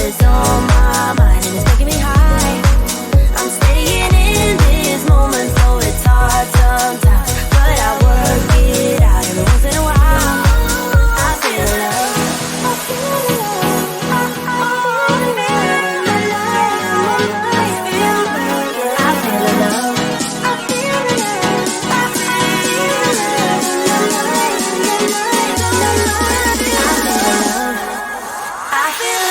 is on my mind and it's making me high. I'm staying in this moment, though it's hard sometimes, but I work it out every once in a while. I feel love. I feel love. I feel love. I feel love. I feel love. I feel love. I feel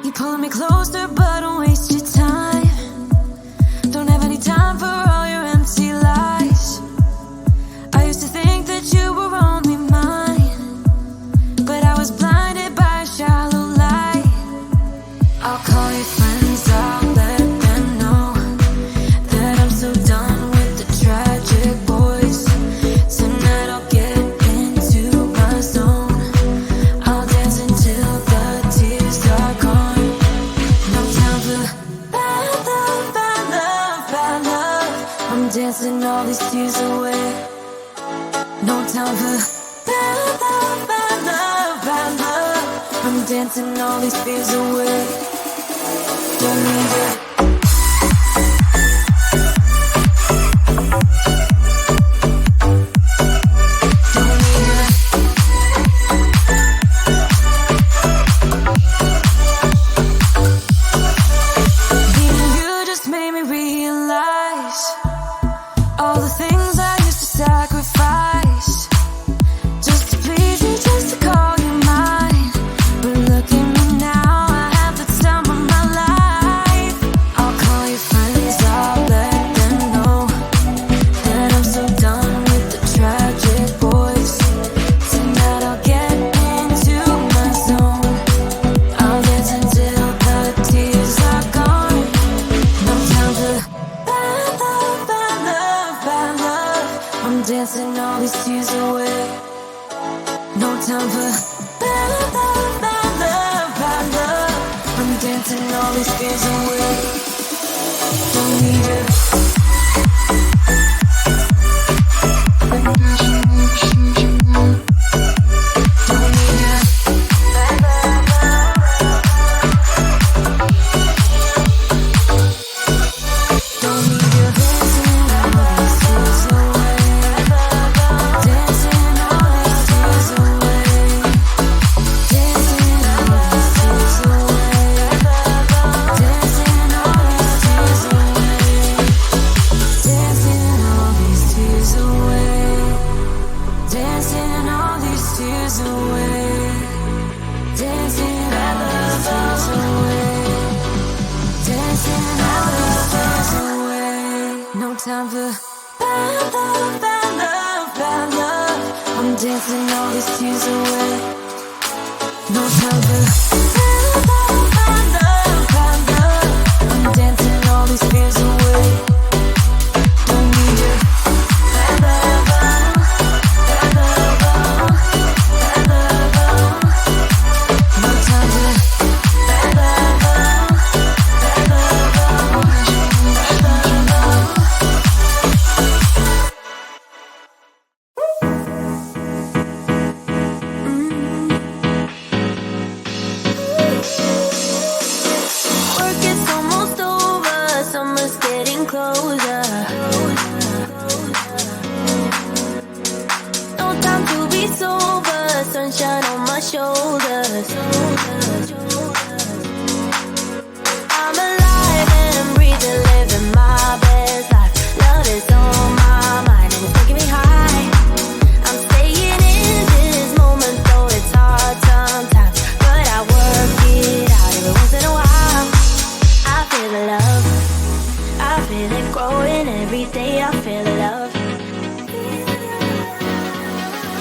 Keep pulling me closer, but don't waste your time. Don't have any time for all your empty lies. I used to think that you were only mine, but I was blinded by a shallow light. I'll call your friends, I'll let them know that I'm so done with the tragic boys. Tonight I'll get into my zone. I'll dance until the tears are gone. No time for bad love, bad love, bad love. I'm dancing all these tears away. No time for bad love, bad love, bad love. I'm dancing all these fears away. Don't need it. Dancing all these tears away. No time for bad love, bad love, bad love. I'm dancing all these fears away. Don't need it. Time for bad love, bad love, bad love. I'm dancing all these tears away. No time for bad love, bad love, bad love. I'm dancing all these fears away. Don't need you. Bad love, bad love, bad love. No time for bad love, bad love, bad love. Sunshine on my shoulders. I'm alive and breathing, living my best life. Love is on my mind and it's taking me high. I'm staying in this moment, though it's hard sometimes, but I work it out every once in a while. I feel the love, I feel it growing every day. I feel the love,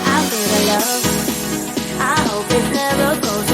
I feel the love. I hope it never goes